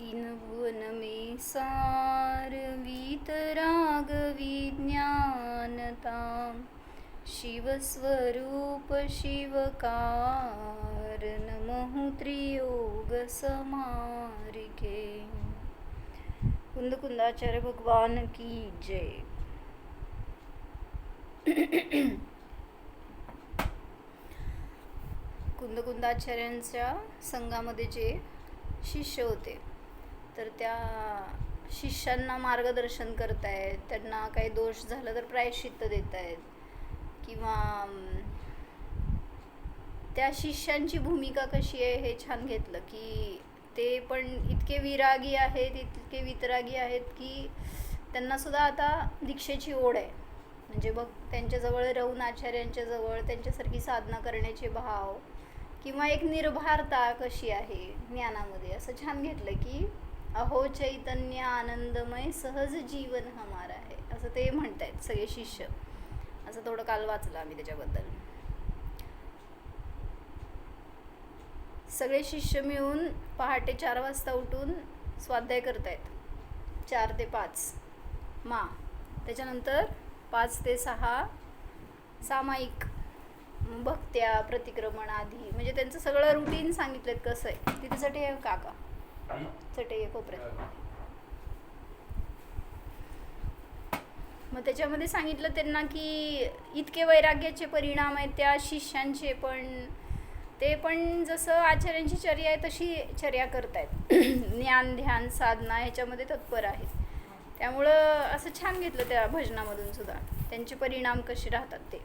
तीन भुवन में सार वीतराग विज्ञानता शिवस्वरूप शिवकार नमो त्रियोग समारिके। कुंद कुंदाचार्य भगवान की जय। कुंदाचार्यांच्या संघामध्ये जे शिष्य होते तर त्या शिष्यांना मार्गदर्शन करतायत, त्यांना काही दोष झाला तर प्रायश्चित्त देत आहेत किंवा त्या शिष्यांची भूमिका कशी आहे हे छान घेतलं की ते पण इतके विरागी आहेत, इतके वितरागी आहेत की त्यांना सुद्धा आता दीक्षेची ओढ आहे. म्हणजे बघ त्यांच्याजवळ राहून आचार्यांच्या जवळ त्यांच्यासारखी साधना करण्याचे भाव किंवा एक निर्भरता कशी आहे ज्ञानामध्ये असं छान घेतलं की अहो चैतन्य आनंदमय सहज जीवन हमारा आहे असं ते म्हणतायत सगळे शिष्य. असं थोडं काल वाचलं आम्ही त्याच्याबद्दल. सगळे शिष्य मिळून पहाटे 4 वाजता उठून स्वाध्याय करतायत 4 ते 5 त्याच्यानंतर 5 ते 6 सामायिक भक्त्या प्रतिक्रमण आधी, म्हणजे त्यांचं सगळं रुटीन सांगितलं कसं आहे. तिथे चटे आहे काका, चटे आहे कोपऱ्यात. मग त्याच्यामध्ये सांगितलं त्यांना की इतके वैराग्याचे परिणाम आहेत त्या शिष्यांचे, पण ते पण जसं आचार्यांची चर्या आहे तशी चर्या करतायत. ज्ञान ध्यान साधना ह्याच्यामध्ये तत्पर आहेत. त्यामुळं असं छान घेतलं त्या भजनामधून सुद्धा त्यांचे परिणाम कसे राहतात ते.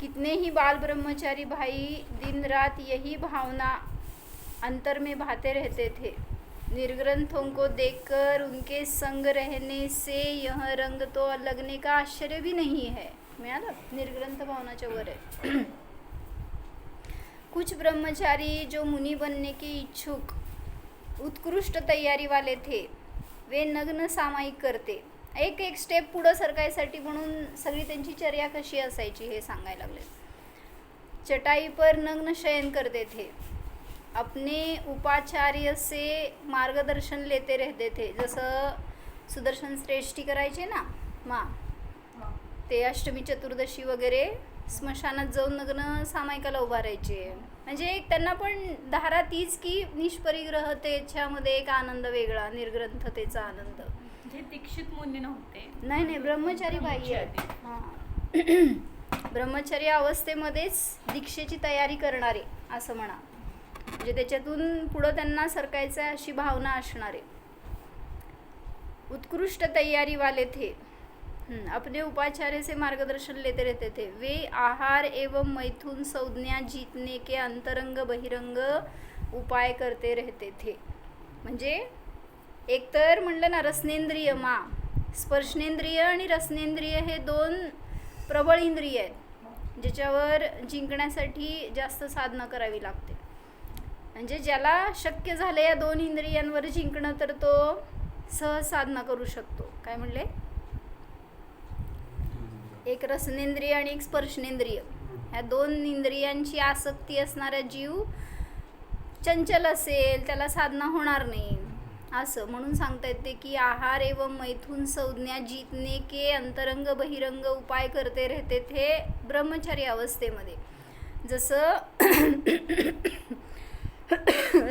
कितने ही बाल ब्रह्मचारी भाई दिन रात यही भावना अंतर में भाते रहते थे. निर्ग्रंथों को देखकर उनके संग रहने से यह रंग तो लगने का आश्चर्य भी नहीं है. मिळालं, निर्ग्रंथ भावनाच्या वर आहे. कुछ ब्रह्मचारी जो मुनि बनने के इच्छुक उत्कृष्ट तैयारी वाले थे वे नग्न सामायिक करते. एक एक स्टेप पुढं सरकायसाठी म्हणून सगळी त्यांची चर्या कशी असायची हे सांगायला लागले. चटाई पर नग्न शयन करते थे. अपने उपाचार्य से मार्गदर्शन लेते रहते थे. जसं सुदर्शन श्रेष्ठी करायचे ना ते अष्टमी चतुर्दशी वगैरे स्मशानात जाऊन नग्न सामायिकाला उभारायचे. म्हणजे एक त्यांना पण धारा तीच की निष्परिग्रहतेच्यामध्ये एक आनंद वेगळा, निर्ग्रंथतेचा आनंद. दीक्षित मुनी नव्हते, नाही ब्रह्मचारी बाई आहेत. ब्रह्मचारी अवस्थेमध्येच दीक्षेची तयारी करणारे असं म्हणा. म्हणजे त्याच्यातून पुढं त्यांना सरकायचं अशी भावना असणारे. उत्कृष्ट तैयारी वाले थे. अपने उपाचार्य से मार्गदर्शन लेते रहते थे. वे आहार एवं मैथुन संज्ञा जीतने के अंतरंग बहिरंग उपाय करते रहते थे. म्हणजे एकतर म्हणलं ना रसनेंद्रिय स्पर्शनेंद्रिय आणि रसनेंद्रिय हे 2 प्रबळ इंद्रिय आहेत ज्याच्यावर जिंकण्यासाठी जास्त साधना करावी लागते. म्हणजे ज्याला शक्य झालं या 2 इंद्रियांवर जिंकणं तर तो सहज साधना करू शकतो. काय म्हणले, एक रसनेंद्रिय आणि एक स्पर्शनेंद्रिय, ह्या 2 इंद्रियांची आसक्ती असणारा जीव चंचल असेल, त्याला साधना होणार नाही असं म्हणून सांगता येते की आहार एवं मैथुन संज्ञा जीतने के अंतरंग बहिरंग उपाय करते रहते थे ब्रह्मचारी अवस्थेमध्ये. जसं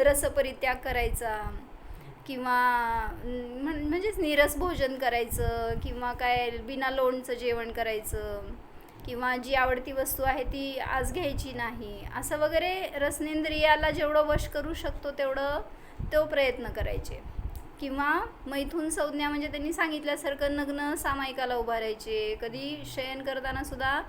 रसपरित्याग करायचा किंवा म्हणजेच निरस भोजन करायचं किंवा काय बिना लोणचं जेवण करायचं किंवा जी आवडती वस्तू आहे ती आज घ्यायची नाही असं वगैरे रसनेंद्रियाला जेवढं वश करू शकतो तेवढं तो प्रयत्न करायचे. किंवा मैथुन संज्ञा म्हणजे त्यांनी सांगितल्यासारखं नग्न सामायिकाला उभारायचे. कधी शयन करताना सुद्धा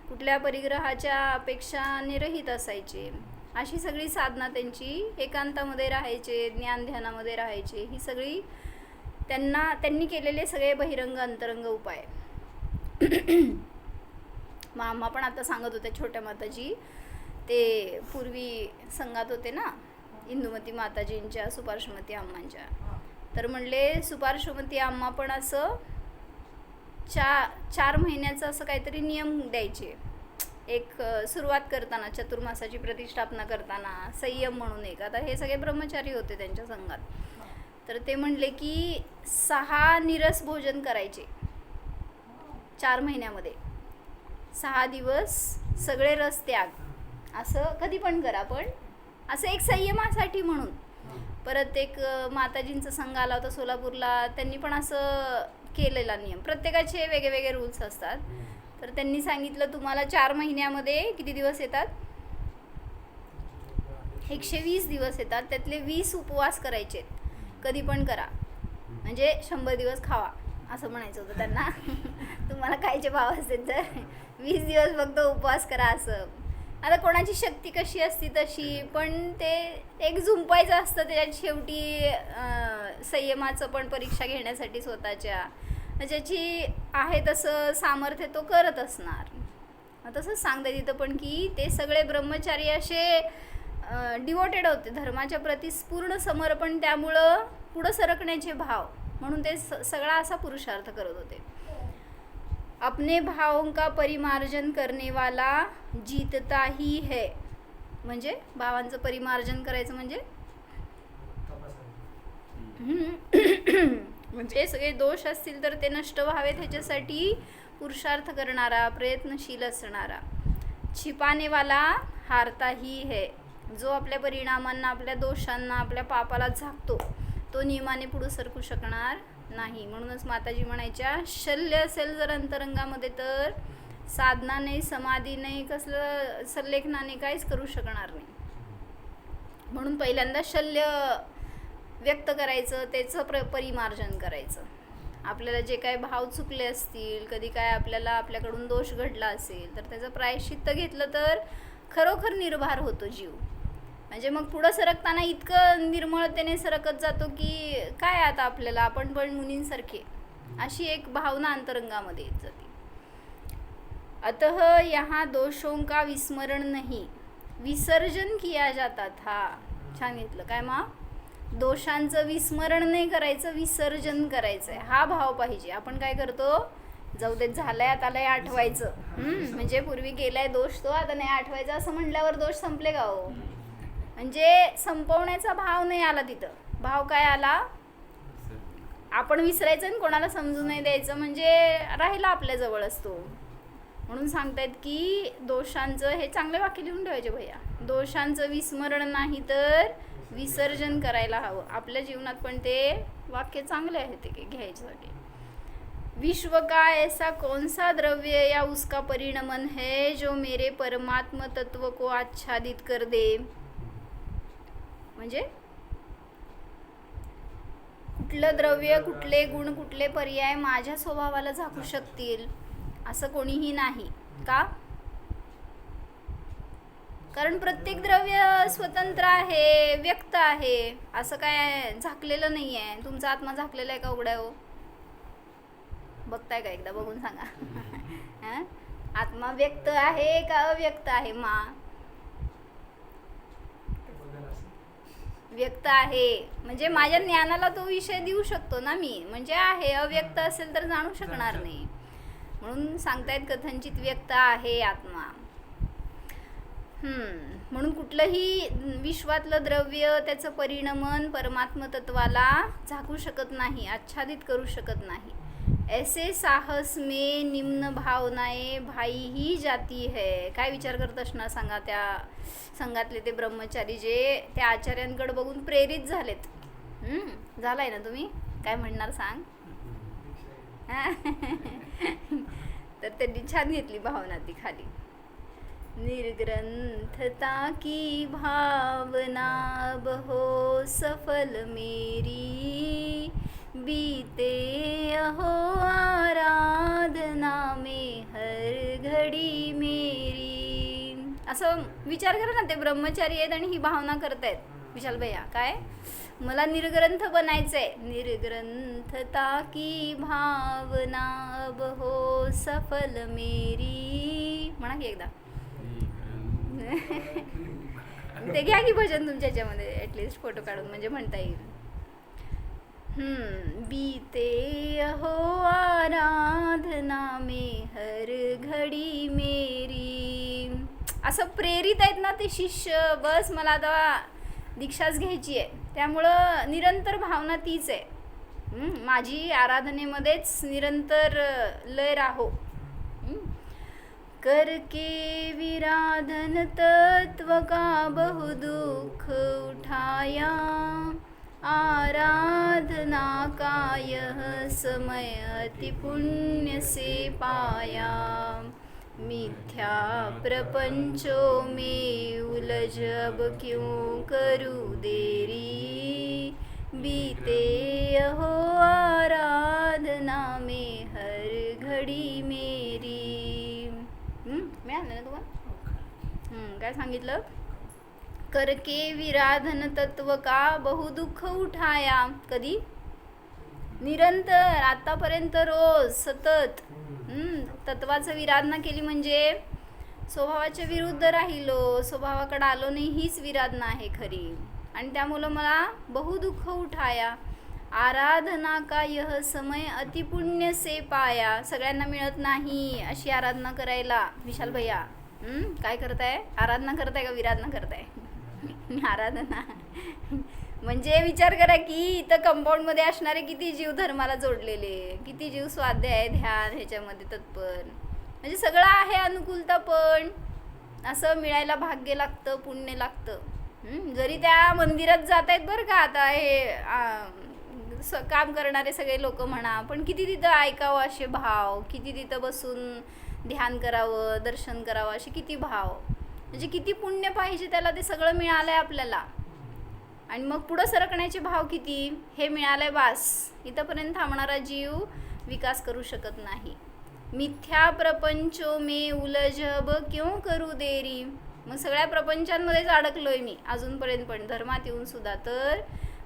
कुठल्या परिग्रहाच्या अपेक्षाने रहित असायचे. अशी सगळी साधना त्यांची एकांतामध्ये राहायचे, ज्ञान ध्यानामध्ये राहायचे. ही सगळी त्यांनी केलेले सगळे बहिरंग अंतरंग उपाय. मामा पण आता सांगत होत्या छोट्या माताजी, ते पूर्वी संघात होते ना इंदुमती माताजींच्या, सुपार्श्वमती अम्मांच्या. तर म्हणले सुपार्श्वमती अम्मा पण असं 4 महिन्याचं असं काहीतरी नियम द्यायचे एक सुरुवात करताना चतुर्मासाची प्रतिष्ठापना करताना संयम म्हणून एक, आता हे सगळे ब्रह्मचारी होते त्यांच्या संघात, तर ते म्हणले की 6 नीरस भोजन करायचे 4 महिन्यामध्ये, 6 दिवस सगळे रस त्याग, असं कधी पण करा, पण असं एक संयमासाठी म्हणून. परत एक माताजींचा संघ आला होता सोलापूरला, त्यांनी पण असं केलेला नियम, प्रत्येकाचे वेगळे वेगळे रूल्स असतात. तर त्यांनी सांगितलं तुम्हाला 4 महिन्यामध्ये किती दिवस येतात, 120 दिवस येतात, त्यातले 20 उपवास करायचे, कधी पण करा, म्हणजे 100 दिवस खावा असं म्हणायचं होतं त्यांना. तुम्हाला खायचे भाव असतील तर 20 दिवस फक्त उपवास करा असं. आता कोणाची शक्ती कशी असती तशी, पण ते एक झुंपायचं असतं त्याच्यात शेवटी, संयमाचं पण परीक्षा घेण्यासाठी स्वतःच्या, ज्याची आहे तसं सामर्थ्य तो करत असणार. तसंच सांगता तिथं पण की ते सगळे ब्रह्मचारी असे डिवोटेड होते धर्माच्या प्रती, पूर्ण समर्पण, त्यामुळं पुढं सरकण्याचे भाव म्हणून ते सगळा असा पुरुषार्थ करत होते. अपने भावों का परिमार्जन करने वाला जीतता ही है, म्हणजे भावांचं परिमार्जन करायचं म्हणजे म्हणजे सगळे दोष असतील तर ते नष्ट व्हावेत ह्याच्यासाठी पुरुषार्थ करणारा, प्रयत्नशील असणारा. छिपाने वाला हारता ही है, जो आपल्या परिणामांना, आपल्या दोषांना, आपल्या पापाला झाकतो तो नियमाने पुढे सरकू शकणार नाही. म्हणूनच माताजी म्हणायच्या, शल्य असेल जर अंतरंगामध्ये तर साधना नाही, समाधी नाही, कसलं संलेखनाने काहीच करू शकणार नाही. म्हणून पहिल्यांदा शल्य व्यक्त करायचं, त्याचं परिमार्जन करायचं. आपल्याला जे काय भाव चुकले असतील, कधी काय आपल्याला आपल्याकडून दोष घडला असेल तर त्याचं प्रायश्चित्त घेतलं तर खरोखर निर्भार होतो जीव. म्हणजे मग पुढं सरकताना इतकं निर्मळतेने सरकत जातो की काय आता आपल्याला, आपण पण मुनींसारखे, अशी एक भावना अंतरंगामध्ये येत जाते. अतः यहाँ दोषों का विस्मरण नहीं, विसर्जन किया जाता था. छान घेतलं काय मा, दोषांचं विस्मरण नाही करायचं, विसर्जन करायचंय, हा भाव पाहिजे. आपण काय करतो, जाऊ देत, झालंय आता लय आठवायचं, म्हणजे पूर्वी केलाय दोष तो आता नाही आठवायचा असं म्हटल्यावर दोष संपले का हो? म्हणजे संपवण्याचा भाव नाही आला तिथं. भाव काय आला, आपण विसरायचं आणि कोणाला समजू नाही द्यायचं, म्हणजे राहिला आपल्या जवळ असतो. म्हणून सांगतायत की दोषांचं, हे चांगले वाक्य लिहून ठेवायचे भैया, दोषांचं विस्मरण नाही तर विसर्जन करायला हवं. आपल्या जीवनात पण ते वाक्य चांगले आहे ते घ्यायच्यासाठी. विश्व का ऐसा कौन सा द्रव्य या उसका परिणमन है जो मेरे परमात्म तत्व को आच्छादित कर दे. म्हणजे कुठलं द्रव्य, कुठले गुण, कुठले पर्याय माझ्या स्वभावाला झाकू शकतील असं कोणीही नाही. का? कारण प्रत्येक द्रव्य स्वतंत्र आहे, व्यक्त आहे, असं काय झाकलेलं नाही आहे. तुमचा आत्मा झाकलेला आहे का उघड्या हो? बघताय का, एकदा बघून सांगा. आत्मा व्यक्त आहे का अव्यक्त आहे? मा व्यक्त आहे, म्हणजे माझ्या ज्ञानाला तो विषय देऊ शकतो ना मी, म्हणजे आहे. अव्यक्त असेल तर जाणू शकणार नाही. म्हणून सांगतायत कथनचित व्यक्त आहे आत्मा. म्हणून कुठलंही विश्वातलं द्रव्य, त्याचं परिणमन परमात्म तत्वाला झाकू शकत नाही, आच्छादित करू शकत नाही. ऐसे साहस में निम्न भावनाएं भाई ही जाती है. काय विचार करत असणार सांगा, त्या संघातले ते ब्रह्मचारी जे त्या आचार्यांकडे बघून प्रेरित झालेत. झालाय ना तुम्ही, काय म्हणणार सांग. तर त्यांनी छान घेतली भावना ती खाली. निर्ग्रंथता की भावना बहो सफल मेरी, बीते अहो आराधना में हर घडी मेरी. असं विचार करा ना, ते ब्रह्मचारी आहेत आणि ही भावना करतायत. विशाल भैया काय, मला निर्ग्रंथ बनायचंय. निर्ग्रंथता की भावना बहो सफल मेरी. म्हणा की एकदा. ते घ्या की भजन तुमच्या ह्याच्यामध्ये, ॲटलिस्ट फोटो काढून, म्हणजे म्हणता येईल. बीते अहो आराधना में हर घड़ी मेरी. असं प्रेरित आहेत ना ते शिष्य, बस मला आता दीक्षाच घ्यायची आहे. त्यामुळं निरंतर भावना तीच आहे, माझी आराधनेमध्येच निरंतर लय राहो. करके विराधन तत्व का बहु दुख उठाया, आराधना का यह समय अति पुण्य से पाया. मिथ्या प्रपंचों में उलझ अब क्यों करूँ देरी, बीते हो आराधना में हर घडी मेरी. मिळालं ना तुम्हाला? काय सांगितलं? करके विराधन तत्व का बहु दुःख उठाया. कधी? निरंतर, आतापर्यंत रोज सतत तत्वाचं विराधना केली म्हणजे स्वभावाच्या विरुद्ध राहिलो, स्वभावाकडे आलो नाही, हीच विराधना आहे खरी. आणि त्यामुळं मला बहु दुःख उठाया, आराधना का यह समय अति पुण्य से पाया. सगळ्यांना मिळत नाही अशी आराधना करायला. विशाल भैया काय करताय? आराधना करताय का विराधना करताय? आराधना म्हणजे विचार करा की इथं कंपाऊंडमध्ये असणारे किती जीव धर्माला जोडलेले, किती जीव स्वाध्याय ध्यान ह्याच्यामध्ये तत्पर. म्हणजे सगळं आहे अनुकूलता, पण असं मिळायला भाग्य लागतं, पुण्य लागतं. जरी त्या मंदिरात जात आहेत बरं का आता हे काम करणारे सगळे लोक म्हणा, पण किती तिथं ऐकावं असे भाव, किती तिथं बसून ध्यान करावं, दर्शन करावं असे किती भाव. म्हणजे किती पुण्य पाहिजे त्याला, ते सगळं मिळालं आहे आपल्याला. आणि मग पुढं सरकण्याचे भाव किती, हे मिळालंय बास. इथंपर्यंत थांबणारा जीव विकास करू शकत नाही. मिथ्या प्रपंचो में उलझब क्यों करू देरी. मग सगळ्या प्रपंचांमध्येच अडकलोय मी अजूनपर्यंत, पण धर्मात येऊन सुद्धा तर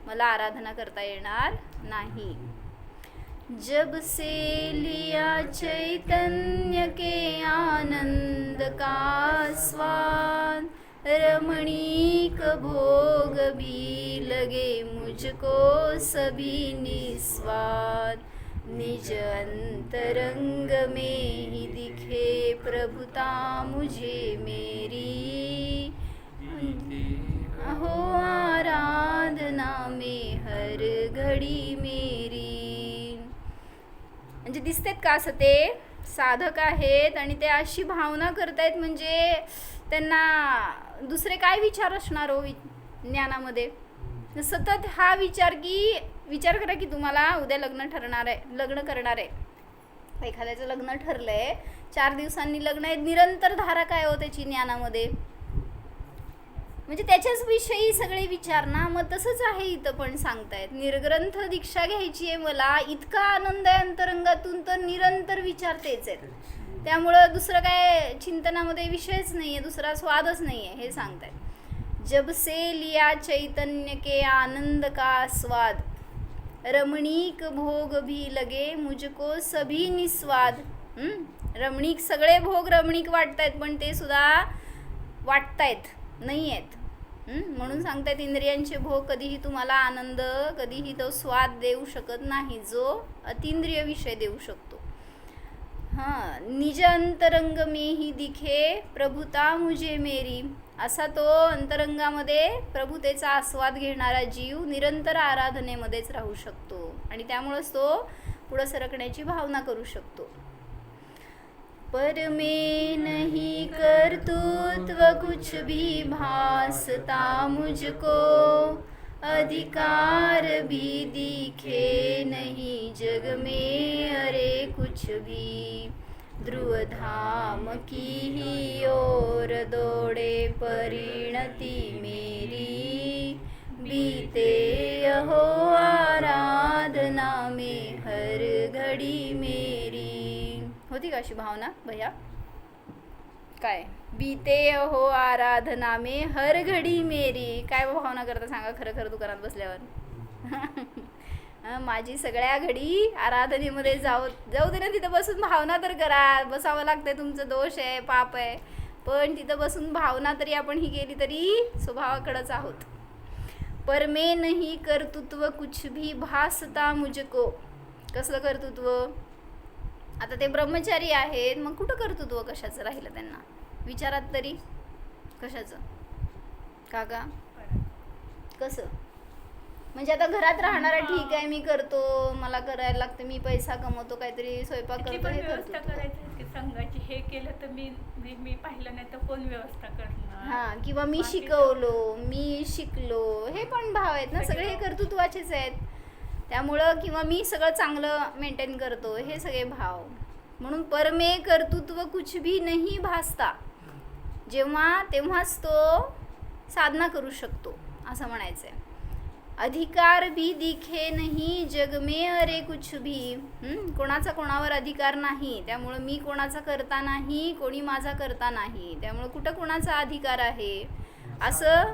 मला आराधना करता येणार नाही. जब से लिया चैतन्य के आनंद का स्वाद, रमणीक भोग भी लगे मुझको सभी निस्वाद. निज अंतरंग में ही दिखे प्रभुता मुझे मेरी, हो आराधना में हर घडी मेरी. म्हणजे दिसतेत का असं ते साधक आहेत आणि ते अशी भावना करतायत, म्हणजे त्यांना दुसरे काय विचार असणार हो ज्ञानामध्ये. सतत हा विचार की विचार करा की तुम्हाला उद्या लग्न करणार आहे, एखाद्याचं लग्न ठरलंय, 4 दिवसांनी लग्न आहे, निरंतर धारा काय हो त्याची ज्ञानामध्ये, म्हणजे त्याच्याच विषयी सगळे विचार ना. मग तसंच आहे इथं पण सांगतायत, निर्ग्रंथ दीक्षा घ्यायची आहे मला, इतका आनंद आहे अंतरंगातून, तर निरंतर विचार तेच आहेत. त्यामुळं दुसरं काय चिंतनामध्ये विषयच नाही आहे, दुसरा स्वादच नाही आहे, हे सांगतायत. जब से लिया चैतन्य के आनंद का स्वाद, रमणीक भोग भी लगे मुझको सभी निस्वाद. रमणीक सगळे भोग रमणीक वाटतायत, पण ते सुद्धा वाटतायत नाही आहेत. म्हणून सांगतायत इंद्रियांचे भोग कधीही तुम्हाला आनंद, कधीही तो स्वाद देऊ शकत नाही जो अतिंद्रिय विषय देऊ शकतो. निज अंतरंग में ही दिखे प्रभुता मुझे मेरी. असा तो अंतरंगामध्ये प्रभुतेचा आस्वाद घेणारा जीव निरंतर आराधनेमध्येच राहू शकतो आणि त्यामुळेच तो पुढे सरकण्याची भावना करू शकतो. पर मैं नहीं कर्तृत्व कुछ भी भासता मुझको, अधिकार भी दिखे नहीं जग में अरे कुछ भी. ध्रुव धाम की ही ओर दौड़े परिणति मेरी, बीते अहो आराधना में हर घड़ी मेरी. होती का अशी भावना भैया? काय बीते अहो आराधना में हर घडी मेरी. काय भावना करता सांगा खरं खरं दुकानात बसल्यावर. माझी सगळ्या घडी आराधनेमध्ये जाऊ दे ना. तिथं बसून भावना तर करा. बसावं लागतंय, तुमचं दोष आहे, पाप आहे, पण तिथं बसून भावना तरी आपण ही केली तरी स्वभावाकडेच आहोत. पर मैं नहीं कर्तृत्व कुछ भी भासता मुझको. कसलं कर्तृत्व? आता ते ब्रह्मचारी आहेत, मग कुठं कर्तृत्व कशाचं राहिलं त्यांना विचारात तरी. कशाचं काका परत. कसं म्हणजे आता घरात राहणारा ठीक आहे, मी करतो, मला करायला लागतं, मी पैसा कमवतो, काहीतरी स्वयंपाक किती करतो, पण हे व्यवस्था करतो. करायची की संघाची, हे केलं तर मी पाहिलं नाही तर कोण व्यवस्था करणार. हा किंवा मी बाकीचं- शिकवलो, मी शिकलो, हे पण भाव आहेत ना, सगळे हे कर्तृत्वाचेच आहेत. त्यामुळं किंवा मी सगळं चांगलं मेंटेन करतो, हे सगळे भाव. म्हणून परमे कर्तृत्व कुछ भी नहीं भासता, जेव्हा तेव्हाच तो साधना करू शकतो असं म्हणायचंय. अधिकार भी दिखे नहीं जग में अरे कुछ भी. कोणाचा कोणावर अधिकार नाही, त्यामुळं मी कोणाचा करता नाही, कोणी माझा करता नाही, त्यामुळं कुठं कोणाचा अधिकार आहे असं.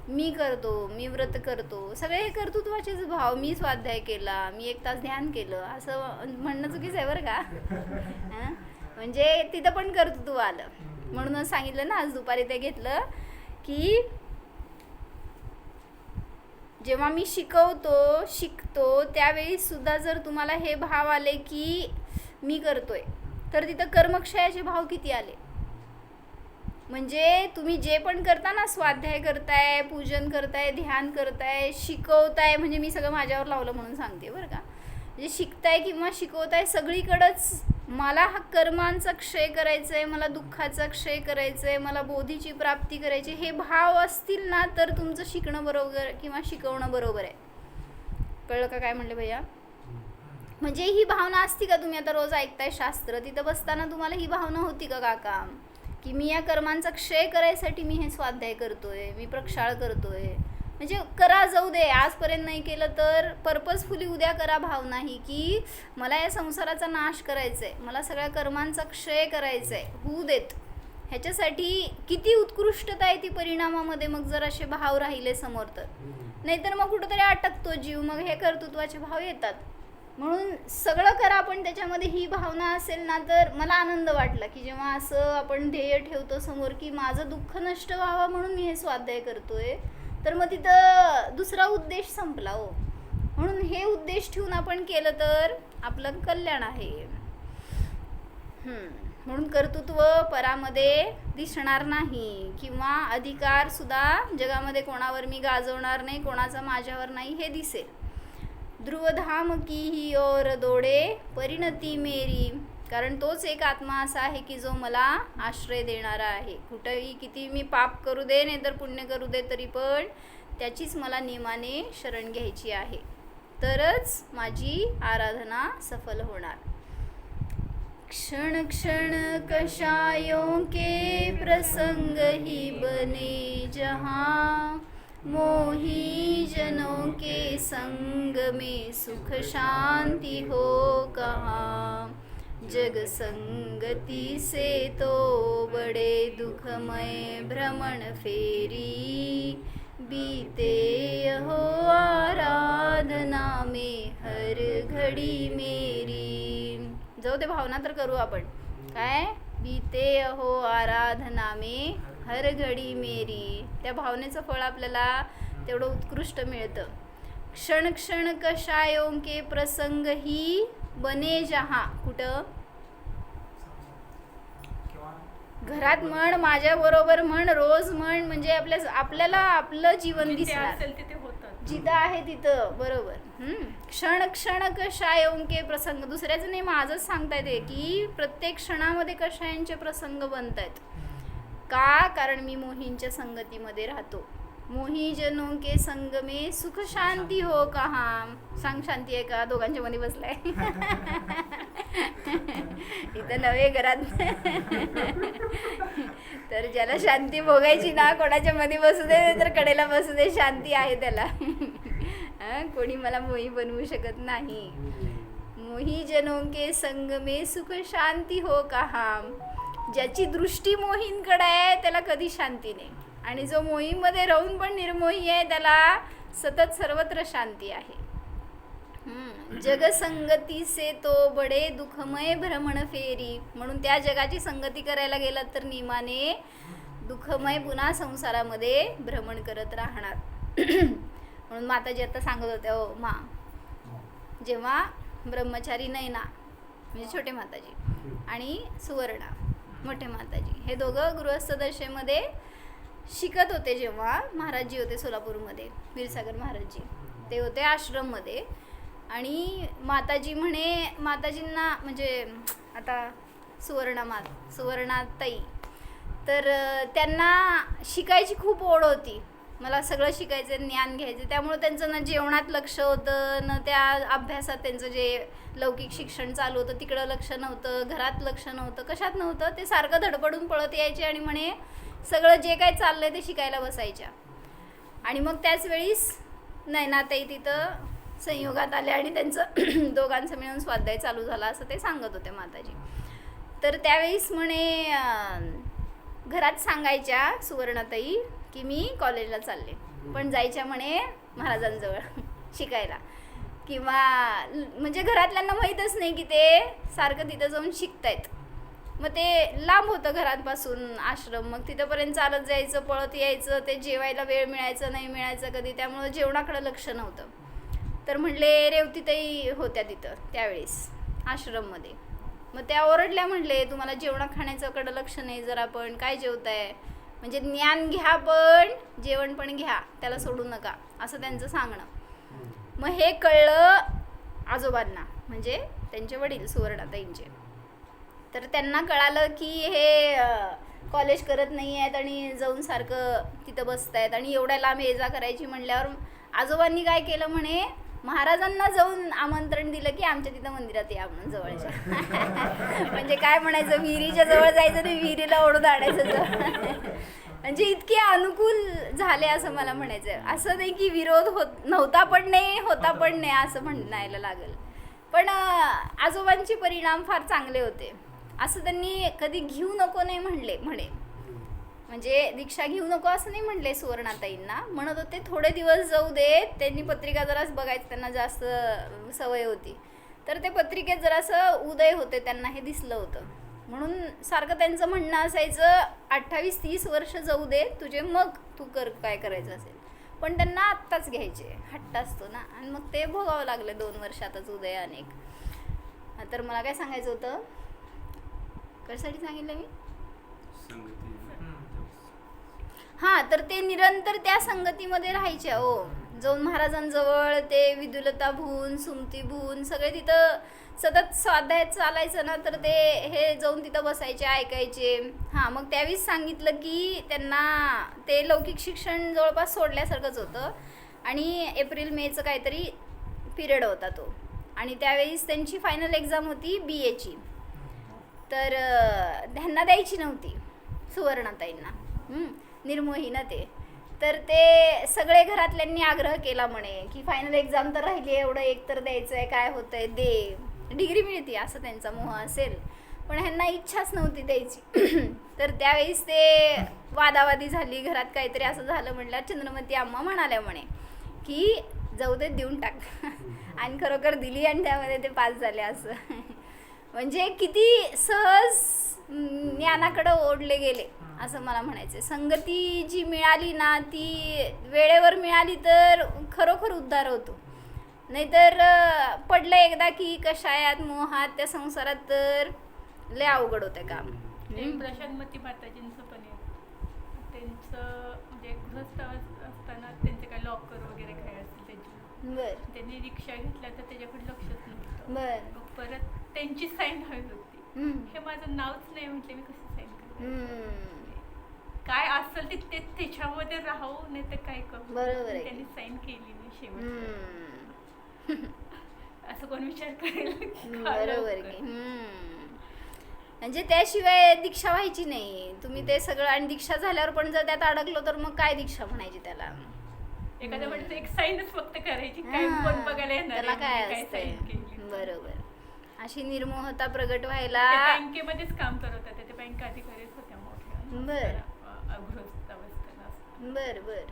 मी करतो, मी व्रत करतो, सगळे हे कर्तृत्वाचेच भाव. मी स्वाध्याय केला, मी 1 तास ध्यान केलं, असं म्हणणं चुकीचं आहे बरं का. हं? म्हणजे तिथं पण कर्तृत्व आलं. म्हणूनच सांगितलं ना आज दुपारी ते घेतलं की जेव्हा मी शिकतो त्यावेळी सुद्धा जर तुम्हाला हे भाव आले की मी करतोय, तर तिथं कर्मक्षयाचे भाव किती आले. म्हणजे तुम्ही जे पण करता ना, स्वाध्याय करताय, पूजन करताय, ध्यान करताय, शिकवताय, म्हणजे मी सगळं माझ्यावर लावलं म्हणून सांगते बरं का. म्हणजे शिकताय किंवा शिकवताय सगळीकडंच मला हा कर्मांचा क्षय करायचा आहे, मला दुःखाचा क्षय करायचा आहे, मला बोधीची प्राप्ती करायची, हे भाव असतील ना तर तुमचं शिकणं बरोबर किंवा शिकवणं बरोबर आहे. कळलं का काय म्हणले भैया. म्हणजे ही भावना असती का, तुम्ही आता रोज ऐकताय शास्त्र, तिथं बसताना तुम्हाला ही भावना होती का काका की मी या कर्मांचा क्षय करायसाठी मी हे स्वाध्याय करतोय, मी प्रक्षाळ करतोय. म्हणजे करा, जाऊ दे, आजपर्यंत नाही केलं तर पर्पजफुली उद्या करा. भाव नाही की मला या संसाराचा नाश करायचा आहे, मला सगळ्या कर्मांचा क्षय करायचा आहे, होऊ देत. ह्याच्यासाठी किती उत्कृष्टता आहे ती परिणामामध्ये, मग जर असे भाव राहिले समोर तर. नाहीतर मग कुठंतरी अटकतो जीव, मग हे कर्तृत्वाचे भाव येतात. म्हणून सगळं करा पण त्याच्यामध्ये ही भावना असेल ना तर मला आनंद वाटला की जेव्हा असं आपण ध्येय ठेवतो समोर की माझं दुःख नष्ट व्हावं म्हणून मी हे स्वाध्याय करतोय, तर मग तिथं दुसरा उद्देश संपला हो. म्हणून हे उद्देश ठेवून आपण केलं तर आपलं कल्याण आहे. म्हणून कर्तृत्व परामध्ये दिसणार नाही किंवा अधिकार सुद्धा जगामध्ये कोणावर मी गाजवणार नाही, कोणाचा माझ्यावर नाही, हे दिसेल. ध्रुवधाम की ही और दौड़े परिणती मेरी, कारण तोच एक आत्मा असा आहे की जो मला आश्रय देणारा आहे. कुठंही किती मी पाप करू दे नाही तर पुण्य करू दे तरी पण त्याचीच मला नियमाने शरण घ्यायची आहे, तरच माझी आराधना सफल होणार. क्षण क्षण कषायों के प्रसंग ही बने जहाँ, मोही जनों के संग में सुख शांति हो कहाँ. जग संगति से तो बड़े दुखमय भ्रमण फेरी, बीते हो आराधना में हर घड़ी मेरी. जाऊ दे, भावना तर करू आपण काय, बीते हो आराधना में हर घडी मेरी. त्या भावनेचं फळ आपल्याला तेवढं उत्कृष्ट मिळतं. क्षण क्षण कषायों के प्रसंग ही बने जहाँ, कुठं घरात म्हण, माझ्याबरोबर म्हण, रोज म्हण, म्हणजे आपल्याला आपलं जीवन जिथे दिसणार असेल तिथे होतं. जिथं आहे तिथं बरोबर. क्षण क्षण कषायों के प्रसंग, दुसऱ्याचं नाही माझंच सांगता येते की प्रत्येक क्षणामध्ये कषायांचे प्रसंग बनत आहेत. का, कारण मी मोहींच्या संगतीमध्ये राहतो. मोही जनों के संग में सुख शांती हो कहाँ. सांग, शांती आहे का? दोघांच्या मध्ये बसलाय इथं नवे घरात तर ज्याला शांती भोगायची ना, कोणाच्या मध्ये बसू दे तर कडेला बसू दे, शांती आहे त्याला कोणी मला मोही बनवू शकत नाही. मोही जनों के संग में सुख शांती हो कहाँ. ज्याची दृष्टी मोहींकडे आहे त्याला कधी शांती नाही, आणि जो मोहीमध्ये राहून पण निर्मोही आहे त्याला सतत सर्वत्र शांती आहे. जग संगती से तो बडे दुःखमय भ्रमण फेरी, म्हणून त्या जगाची संगती करायला गेलात तर नियमाने दुःखमय पुन्हा संसारामध्ये भ्रमण करत राहणार. म्हणून माताजी आता सांगत होत्या, हो मा, जेव्हा ब्रह्मचारी नैना म्हणजे छोटे माताजी आणि सुवर्णा मोठे माताजी हे दोघं गृहस्थ दशेमध्ये शिकत होते. जेव्हा महाराजजी होते सोलापूरमध्ये, क्षीरसागर महाराजजी ते होते आश्रममध्ये. आणि माताजी म्हणे, माताजींना म्हणजे आता सुवर्णाताई, तर त्यांना शिकायची खूप ओढ होती. मला सगळं शिकायचं, ज्ञान घ्यायचं. त्यामुळे त्यांचं ना जेवणात लक्ष होतं, ना त्या अभ्यासात त्यांचं जे लौकिक शिक्षण चालू होतं तिकडं लक्ष नव्हतं, घरात लक्ष नव्हतं, कशात नव्हतं. ते सारखं धडपडून पळत यायचे आणि म्हणे सगळं जे काही चाललंय ते शिकायला बसायच्या. आणि मग त्याच वेळीस नयनाताई तिथं संयोगात आल्या आणि त्यांचं दोघांचं मिळून स्वाध्याय चालू झाला असं ते सांगत होते माताजी. तर त्यावेळेस म्हणे घरात सांगायच्या सुवर्णाताई की मी कॉलेजला चालले, पण जायच्या म्हणे महाराजांजवळ शिकायला. किंवा म्हणजे घरातल्यांना माहीतच नाही की ते सारखं तिथं जाऊन शिकतायत. मग ते लांब होतं घरांपासून आश्रम, मग तिथंपर्यंत चालत जायचं, पळत यायचं. ते जेवायला वेळ मिळायचं नाही मिळायचं कधी, त्यामुळं जेवणाकडं लक्ष नव्हतं. तर म्हणले रेवतीताई होत्या तिथं त्यावेळेस आश्रममध्ये. मग त्या ओरडल्या, म्हणले तुम्हाला जेवणा खाण्याच्याकडं लक्ष नाही, जरा पण काय जेवताय, म्हणजे ज्ञान घ्या पण जेवण पण घ्या, त्याला सोडू नका, असं त्यांचं सांगणं. मग हे कळलं आजोबांना, म्हणजे त्यांचे वडील सुवर्णाताईंचे. तर त्यांना कळालं की हे कॉलेज करत नाही आहेत आणि जाऊन सारखं तिथं बसतायत आणि एवढ्या लांब ये जा करायची म्हणल्यावर आजोबांनी काय केलं, म्हणे महाराजांना जाऊन आमंत्रण दिलं की आमच्या तिथं मंदिरात या म्हणून जवळच्या. म्हणजे काय म्हणायचं, विहिरीच्या जवळ जायचं नाही, विहिरीला ओढून आणायचं जवळ. म्हणजे इतके अनुकूल झाले असं मला म्हणायचं. असं नाही की विरोध नव्हता पण नाही, होता पण नाही असं म्हणायला लागेल. पण आजोबांचे परिणाम फार चांगले होते. असं त्यांनी कधी घेऊ नको नाही म्हणे, म्हणजे दीक्षा घेऊ नको असं नाही म्हणले सुवर्णाताईंना. म्हणत होते थोडे दिवस जाऊ दे, त्यांनी पत्रिका जराच बघायचं, त्यांना जास्त सवय होती. तर ते पत्रिकेत जरासं उदय होते, त्यांना हे दिसलं होतं. म्हणून सारखं त्यांचं म्हणणं असायचं 28-30 वर्ष जाऊ दे तुझे, मग तू कर काय करायचं असेल. पण त्यांना आत्ताच घ्यायचे, हट्ट असतो ना. आणि मग ते भोगावं लागलं 2 वर्षातच उदय अनेक. तर मला काय सांगायचं होतं, कशासाठी सांगितलं मी, हां, तर ते निरंतर त्या संगतीमध्ये राहायचे. हो, जाऊन महाराजांजवळ ते विदुलता भून, सुमती भून सगळे तिथं सतत स्वाध्याय चालायचं ना, तर ते हे जाऊन तिथं बसायचे, ऐकायचे. हां, मग त्यावेळीच सांगितलं की त्यांना ते लौकिक शिक्षण जवळपास सोडल्यासारखंच होतं आणि एप्रिल-मेचं काहीतरी पिरियड होता तो. आणि त्यावेळीस त्यांची फायनल एक्झाम होती BAची. तर त्यांना द्यायची नव्हती सुवर्णाताईंना, निर्मोहीनं ते. तर ते सगळे घरातल्यांनी आग्रह केला म्हणे की फायनल एक्झाम तर राहिली, एवढं एक तर द्यायचं आहे, काय होतंय, दे, डिग्री मिळते असं त्यांचा मोह असेल. पण ह्यांना इच्छाच नव्हती द्यायची. तर त्यावेळेस ते वादावादी झाली, घरात काहीतरी असं झालं. म्हटलं चंद्रमती अम्मा म्हणाल्या म्हणे की जाऊ दे, देऊन टाक. आणि खरोखर दिली आणि त्यामध्ये ते पास झाले. असं म्हणजे किती सहज ज्ञानाकडं ओढले गेले असं मला म्हणायचं. संगती जी मिळाली ना, ती वेळेवर मिळाली तर खरोखर उद्धार होतो. नाहीतर पडलं एकदा की कशायात मोहात त्या संसारात तर लय अवघड होतं काम. प्रशांतमती माताजींचं पण आहे. त्यांचं म्हणजे गृहस्थ असताना त्यांचे काय लॉकर वगैरे काय असतील त्याची, बरं, त्यांनी रिक्षा घेतल्या तर त्याच्याकडे लक्षच नव्हतं. बरं, मग परत त्यांची साईन हवी होती. हे माझं नावच नाही म्हटलं, मी कसं साईन करू, काय असेल ते त्याच्यामध्ये राहू, नाही तर काय करू. बरोबर आहे. त्यांनी साईन केली नाही शेवट. असं कोण विचार करेल. बरोबर की. म्हणजे त्याशिवाय दीक्षा व्हायची नाही. तुम्ही ते सगळं, आणि दीक्षा झाल्यावर पण जर त्यात अडकलो तर मग काय दीक्षा म्हणायची त्याला. एखाद्या म्हणतं एक साईनच फक्त करायची, काय कोण बघायला येणार, त्याला काय साईन असते. केली. बरोबर. अशी निर्मोहता प्रगट व्हायला. बँकेमध्येच काम करत होते, ते बँक अधिकारीच होत्या मोठ्या. बर गृहस्थ अवस्थेला. बर बर.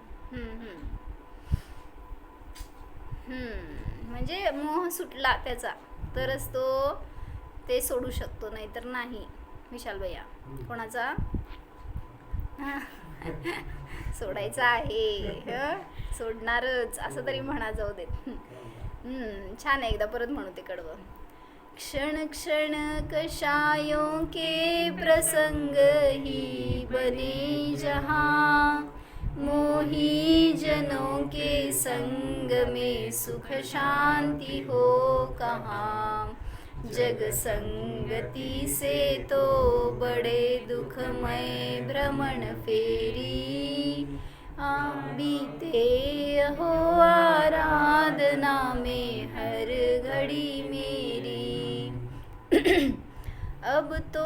म्हणजे मोह सुटला त्याचा तरच तो ते सोडू शकतो, नाहीतर नाही. विशाल भैया कोणाचा सोडायचा आहे, सोडणारच असं तरी म्हणा, जाऊ देत. छान आहे, एकदा परत म्हणू ते कडवं क्षण क्षण कषायों के प्रसंग ही बने जहाँ, मोही जनों के संग में सुख शांति हो कहाँ। जग संगति से तो बड़े दुखमय भ्रमण फेरी, बीते हो आराधना में हर घड़ी मेरी। अब तो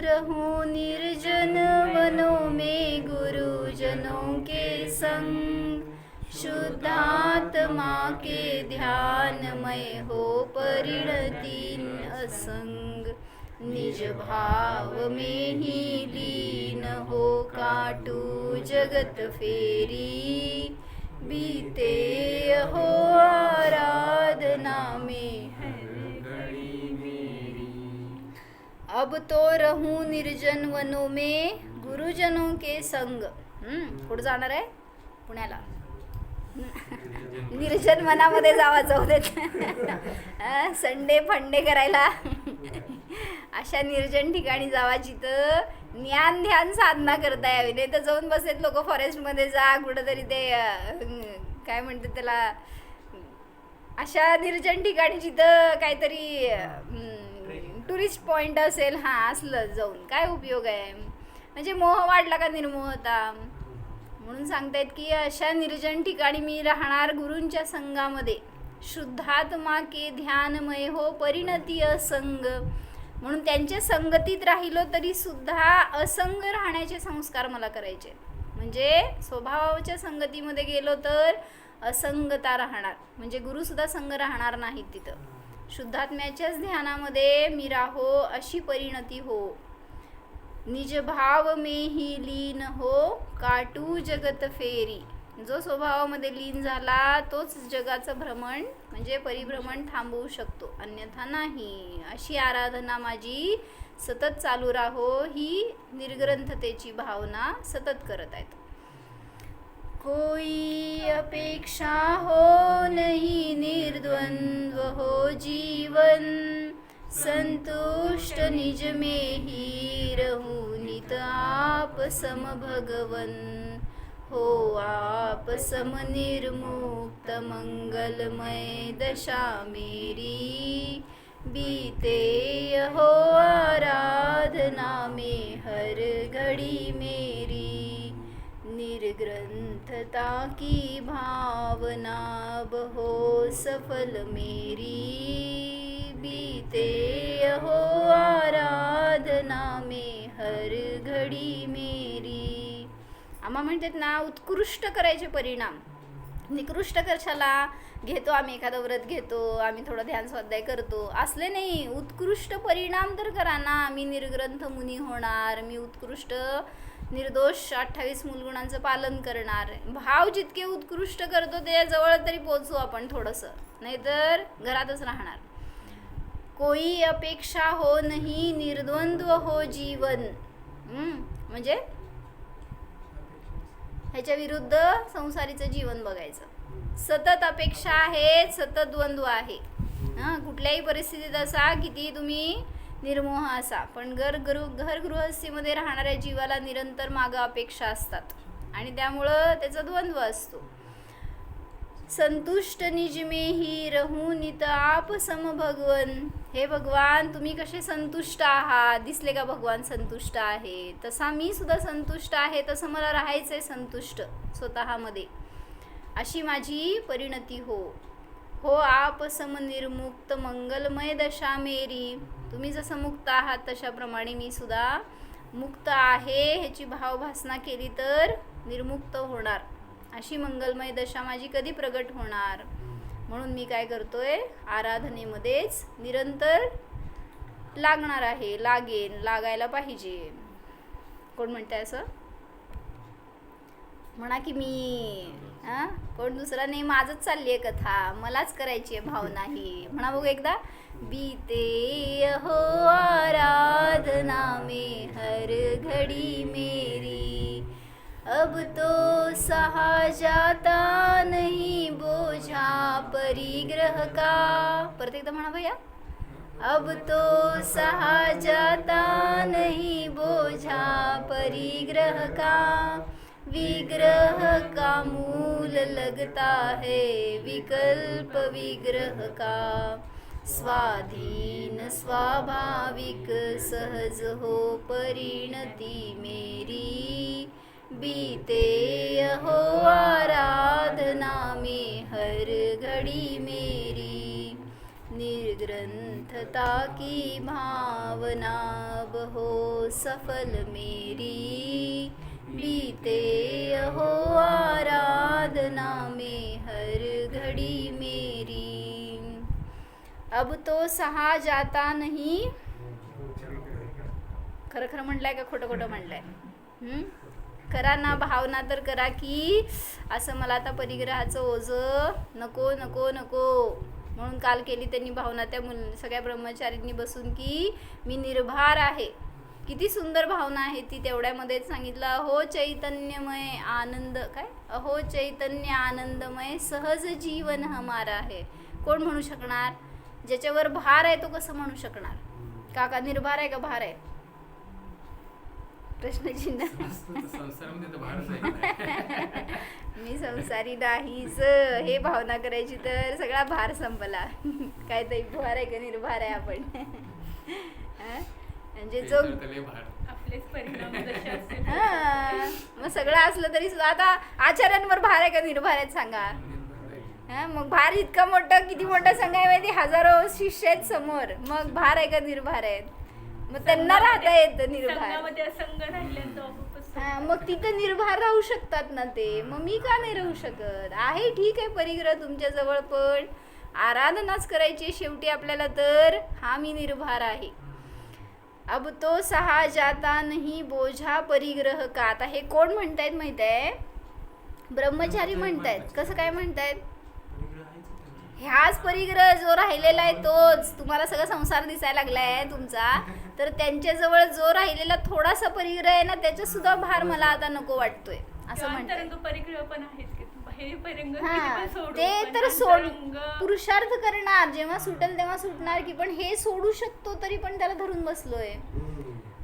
रहूं निर्जन वनों में गुरुजनों के संग, शुद्धात्मा के ध्यानमय हो परिणति असंग। निज भाव में ही लीन हो काटू जगत फेरी, बीते हो आराधना में हर घड़ी मेरी। अब तो रहूं निर्जन वनों में गुरुजनों के संग। कुठं जाणार आहे? पुण्याला. निर्जन वनामध्ये जाऊ देत. संडे फंडे करायला अशा निर्जन ठिकाणी जावा जिथं ज्ञान ध्यान साधना करता यावी. नाही तर जाऊन बसलेत लोक फॉरेस्टमध्ये जा कुठंतरी ते काय म्हणतात त्याला, अशा निर्जन ठिकाणी जिथं काहीतरी टुरिस्ट पॉइंट असेल, हां असलं जाऊन काय उपयोग आहे. म्हणजे मोह वाढला का निर्मोहता. म्हणून सांगतायत की अशा निर्जन ठिकाणी मी राहणार गुरूंच्या संगामध्ये, शुद्धात्मा के ध्यानमय हो परिणती असंग. म्हणून त्यांच्या संगतीत राहिलो तरी सुद्धा असंग राहण्याचे संस्कार मला करायचे. म्हणजे स्वभावाच्या संगतीमध्ये गेलो तर असंगता राहणार, म्हणजे गुरुसुद्धा संग राहणार नाहीत तिथं. शुद्धात्म्याच्याच ध्यानामध्ये मी राहो अशी परिणती हो. निज भाव में ही लीन हो काटू जगत फेरी. जो स्वभावामध्ये लीन झाला तोच जगाचं भ्रमण म्हणजे परिभ्रमण थांबवू शकतो, अन्यथा नाही. अशी आराधना माझी सतत चालू राहो, ही निर्ग्रंथतेची भावना सतत करत आहेत. कोई अपेक्षा हो नहीं निर्द्वंद्व हो जीवन, संतुष्ट निज में ही रहूं नित आप सम भगवन. हो आप सम निर्मुक्त मंगलमय दशा मेरी, बीते हो आराधना में हर घड़ी मेरी. निर्ग्रंथता की भावना बहो सफल मेरी, बीते हो आराधना में हर घड़ी मेरी. आम्हा म्हणतात ना उत्कृष्ट करायचे परिणाम. निकृष्ट कशाला घेतो आम्ही, एखादं व्रत घेतो आम्ही, थोडं ध्यान स्वाध्याय करतो असले नाही. उत्कृष्ट परिणाम तर करा ना. मी निर्ग्रंथ मुनी होणार, मी उत्कृष्ट निर्दोष 28 मूलगुणांचं पालन करणार. भाव जितके उत्कृष्ट करतो त्याजवळ तरी पोचू आपण थोडंसं, नाहीतर घरातच राहणार. कोई अपेक्षा हो नहीं निर्द्वंद्व हो जीवन. म्हणजे ह्याच्या विरुद्ध संसारीचं जीवन बघायचं. सतत अपेक्षा आहे, सतत द्वंद्व आहे. कुठल्याही परिस्थितीत असा, किती तुम्ही निर्मोह असा, पण घर गृहस्थीमध्ये राहणाऱ्या जीवाला निरंतर मागं अपेक्षा असतात आणि त्यामुळं त्याचा द्वंद्व असतो. संतुष्ट निज में ही रहूं नित आप सम भगवन. हे भगवान तुम्ही कसे संतुष्ट आहात. दिसले का भगवान संतुष्ट आहे, तसा मी सुद्धा संतुष्ट आहे. तसं मला राहायचंय संतुष्ट स्वतःमध्ये. अशी माझी परिणती हो. हो आप सम निर्मुक्त मंगलमय दशा मेरी. तुम्ही जसं मुक्त आहात तशाप्रमाणे मी सुद्धा मुक्त आहे ह्याची भावभासना केली तर निर्मुक्त होणार. अशी मंगलमय दशा माझी कधी प्रगट होणार. म्हणून मी काय करतोय, आराधनेमध्येच निरंतर लागणार आहे. लागायला पाहिजे. कोण म्हणताय असं? म्हणा की मी कोण दुसरा नाही, माझंच चालली आहे कथा, मलाच करायची आहे भावना ही. म्हणा बघू एकदा. बीते हो आराधना में हर घड़ी मेरी, अब तो सहा जाता नहीं बोझा परिग्रह का. परत एकदा म्हणा भैया. अब तो सहा जाता नहीं बोझा परिग्रह का, विग्रह का मूल लगता है विकल्प विग्रह का। स्वाधीन स्वाभाविक सहज हो परिणति मेरी, बीते हो आराधना में हर घड़ी मेरी। निर्ग्रंथता की भावना अब हो सफल मेरी, बीते हो आराधना में हर घड़ी मेरी। अब तो सहा जाता नहीं, खरं खरं म्हटलंय का खोटं खोटं म्हटलंय? करा ना भावना तर करा की असं मला आता परिग्रहाचं ओझं नको नको नको. म्हणून काल केली त्यांनी भावना त्या सगळ्या ब्रह्मचारींनी बसून की मी निर्भार आहे. किती सुंदर भावना आहे ती. तेवढ्यामध्येच सांगितलं अहो चैतन्यमय आनंद, काय अहो चैतन्य आनंदमय सहज जीवन हमारा आहे. कोण म्हणू शकणार? ज्याच्यावर भार आहे तो कसं म्हणू शकणार? काका निर्भार आहे का भार आहे? प्रश्नचिन्ह. मी संसारी नाहीच, हे भावना करायची तर सगळा भार संपला. काय तरी भार आहे का निर्भार आहे आपण? म्हणजे जो आपलेच परिणाम जसे असतील. मग सगळं असलं तरी सुद्धा आता आचार्यांवर भार आहे का निर्भार आहेत सांगा? मग भार इतका मोठा, किती मोठा संघ आहे माहिती? हजारो शिष्य आहेत समोर, मग भार आहे का निर्भार आहेत? मग त्यांना राहता येतं निर्भार. मग तिथं निर्भार राहू शकतात ना ते. मग मी का नाही राहू शकत? आहे ठीक आहे परिग्रह तुमच्या जवळ, पण आराधनाच करायची शेवटी आपल्याला, तर हा मी निर्भार आहे. अब तो सहा जाता नहीं बोझा परिग्रह का. आता हे कोण म्हणतायत माहित आहे? ब्रह्मचारी म्हणतायत. कसं काय म्हणतायत? ह्याच परिग्रह जो राहिलेला आहे तोच तुम्हाला सगळा संसार दिसायला लागलाय तुमचा, तर त्यांच्याजवळ जो राहिलेला थोडासा परिग्रह आहे ना, त्याचा सुद्धा भार मला आता नको वाटतोय असं म्हणतात. परिग्रह पण आहेच की ते तर सोड पुरुषार्थ करणार, जेव्हा सुटेल तेव्हा सुटणार की, पण हे सोडू शकतो तरी पण त्याला धरून बसलोय.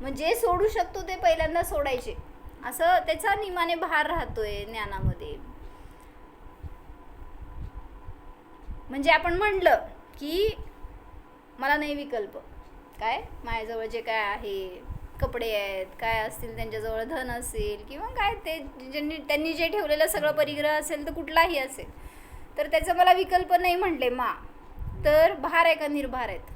म्हणजे सोडू शकतो ते पहिल्यांदा सोडायचे, असं त्याचा नियमाने भार राहतोय ज्ञानामध्ये. म्हणजे आपण म्हणलं की मला नाही विकल्प, काय माझ्याजवळ जे काय आहे, कपडे आहेत, काय असतील त्यांच्याजवळ, धन असेल किंवा काय ते त्यांनी जे ठेवलेलं सगळं परिग्रह असेल तर कुठलाही असेल, तर त्याचं मला विकल्प नाही म्हटले मा, तर भार आहे का निर्भार आहेत?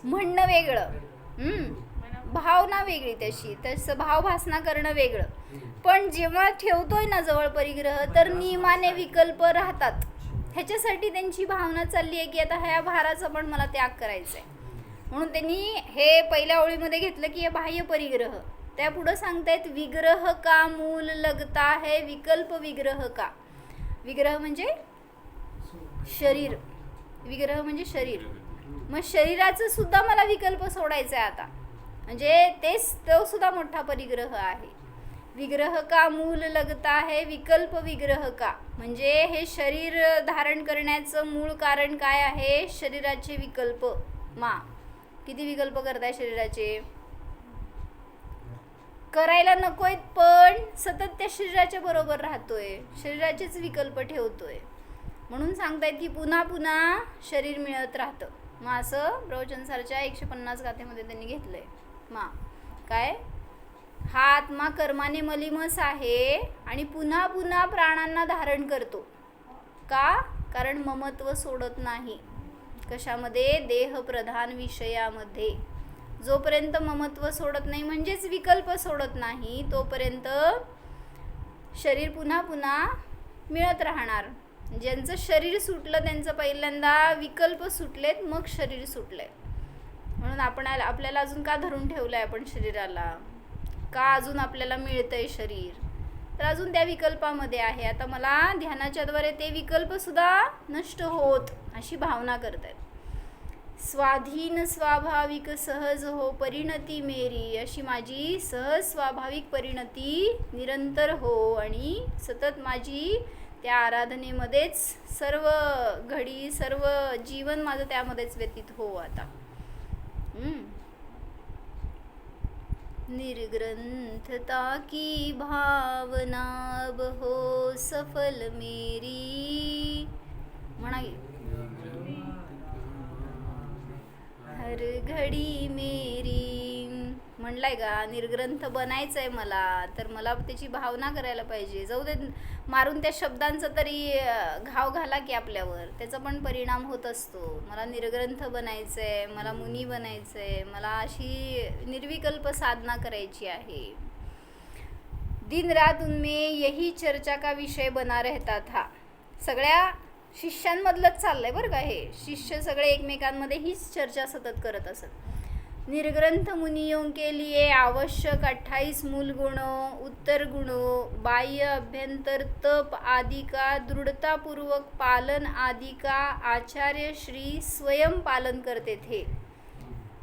म्हणणं वेगळं, भावना वेगळी, तसं भाव भासना करणं वेगळं. पण जेव्हा ठेवतोय ना जवळ परिग्रह, तर नियमाने विकल्प राहतात. ह्याच्यासाठी त्यांची भावना चालली आहे की आता ह्या भाराचा पण मला त्याग करायचा आहे. म्हणून त्यांनी हे पहिल्या ओळीमध्ये घेतलं की हे बाह्य परिग्रह. त्या पुढं सांगतायत विग्रह का मूल लगता है विकल्प विग्रह का. विग्रह म्हणजे शरीर, विग्रह म्हणजे शरीर. मग शरीराचं सुद्धा मला विकल्प सोडायचा आहे आता, म्हणजे तो सुद्धा मोठा परिग्रह आहे. विग्रह का मूल लगता है विकल्प विग्रह का, म्हणजे हे शरीर धारण करण्याचं मूळ कारण काय आहे? शरीराचे विकल्प. मा किती विकल्प करताय शरीराचे? करायला नकोय, पण सतत त्या शरीराच्या बरोबर राहतोय, शरीराचेच विकल्प ठेवतोय. म्हणून सांगतायत की पुन्हा पुन्हा शरीर मिळत राहतं. मग असं प्रवचनसारच्या 150 गाथेमध्ये त्यांनी घेतलंय. मा काय? हा आत्मा कर्माने मलिमस आहे आणि पुन्हा पुन्हा प्राणांना धारण करतो. का? कारण ममत्व सोडत नाही. कशामध्ये? देह प्रधान विषयामध्ये. जोपर्यंत ममत्व सोडत नाही, म्हणजेच विकल्प सोडत नाही, तोपर्यंत शरीर पुन्हा पुन्हा मिळत राहणार. ज्यांचं शरीर सुटलं त्यांचं पहिल्यांदा विकल्प सुटलेत, मग शरीर सुटलंय. म्हणून आपल्याला अजून का धरून ठेवलंय आपण शरीराला? का अजून आपल्याला मिळतंय शरीर? तर अजून त्या विकल्पामध्ये आहे. आता मला ध्यानाच्या द्वारे ते विकल्प सुद्धा नष्ट होत अशी भावना करतायत. स्वाधीन स्वाभाविक सहज हो परिणती मेरी, अशी माझी सहज स्वाभाविक परिणती निरंतर हो आणि सतत माझी त्या आराधनेमध्येच सर्व घडी सर्व जीवन माझं त्यामध्येच व्यतीत हो आता. निर्ग्रंथता की भावना अब हो सफल मेरी. म्हणा की हर घडी मेरी. म्हणलाय का निर्ग्रंथ बनायचंय मला, तर मला त्याची भावना करायला पाहिजे. जाऊ दे मारून त्या शब्दांचा तरी घाव घाला की आपल्यावर, त्याचा पण परिणाम होत असतो. मला निर्ग्रंथ बनायचंय, मला मुनी बनायचंय, मला अशी निर्विकल्प साधना करायची आहे. दिन रात उनमें यही चर्चा का विषय बना रहता था. सगळ्या शिष्यांमधलंच चाललंय बरं का हे. शिष्य सगळे एकमेकांमध्ये हीच चर्चा सतत करत असत. निर्ग्रंथ मुनियों के लिए आवश्यक 28 मूल गुणों, उत्तर गुणों, बाह्य अभ्यंतर तप आदि का दृढ़तापूर्वक पालन आदि का आचार्य श्री स्वयं पालन करते थे.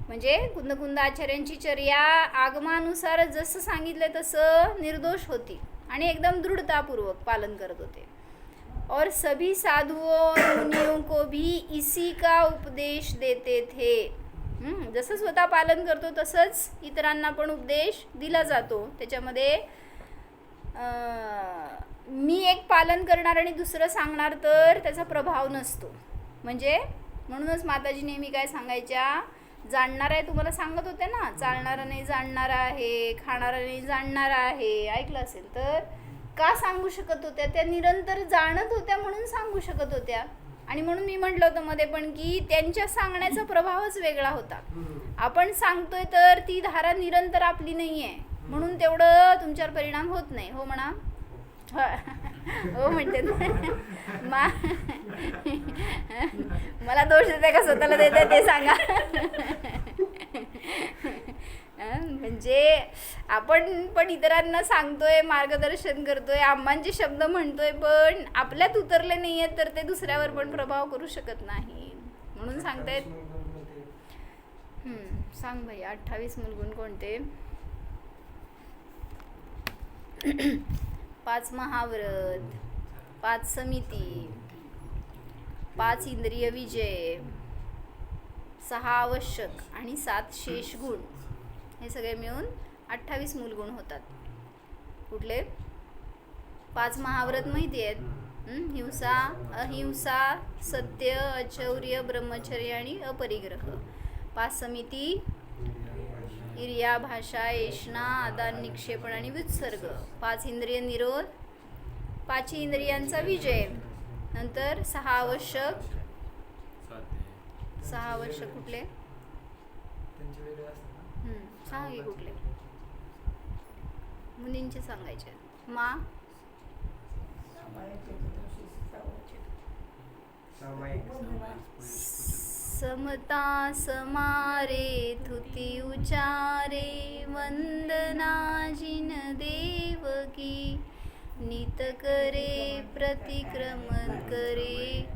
म्हणजे कुंद आचार्यांची चर्या आगमानुसार जसं सांगितलं तसं निर्दोष होती आणि एकदम दृढतापूर्वक पालन करत होते. और सभी साधुओं और मुनियों को भी इसी का उपदेश देते थे. जसं स्वतः पालन करतो तसंच इतरांना पण उपदेश दिला जातो. त्याच्यामध्ये मी एक पालन करणार आणि दुसरं सांगणार तर त्याचा प्रभाव नसतो. म्हणजे म्हणूनच माताजी नेहमी काय सांगायच्या, जाणणार आहे तुम्हाला सांगत होते ना, चालणारा नाही जाणणारा आहे, खाणारा नाही जाणणारा आहे. ऐकलं असेल तर. का सांगू शकत होत्या त्या? निरंतर जाणत होत्या म्हणून सांगू शकत होत्या. आणि म्हणून मी म्हटलं होतं मध्ये पण की त्यांच्या सांगण्याचा प्रभावच वेगळा होता. आपण सांगतोय तर ती धारा निरंतर आपली नाही आहे म्हणून तेवढं तुमच्यावर परिणाम होत नाही. हो म्हणा. हो म्हणते मला दोष देते का स्वतःला देते ते सांगा. म्हणजे आपण पण इतरांना सांगतोय, मार्गदर्शन करतोय, आम्हांचे शब्द म्हणतोय, पण आपल्यात उतरले नाही आहेत तर ते दुसऱ्यावर पण प्रभाव करू शकत नाही. म्हणून सांगतायत. सांग भाई 28 मूलगुण कोणते? 5 महाव्रत, 5 समिती, 5 इंद्रिय विजय, 6 आवश्यक आणि 7 शेष गुण. हे सगळे मिळून 28 मूलगुण होतात. कुठले? 5 महाव्रत माहिती आहेत. हिंसा, अहिंसा, सत्य, अचौर्य, ब्रह्मचर्य आणि अपरिग्रह. 5 समिती, इर्या, भाषा, येष्णा, आदान, निक्षेपण आणि वित्सर्ग. 5 इंद्रिय निरोध, 5 इंद्रियांचा विजय. नंतर 6 आवश्यक. 6 आवश्यक कुठले? सांग कुठले? मुलींचे सांगायचे. मा समता समारे थुती उचारे वंदना जिन देव की नित करे प्रतिक्रमण करे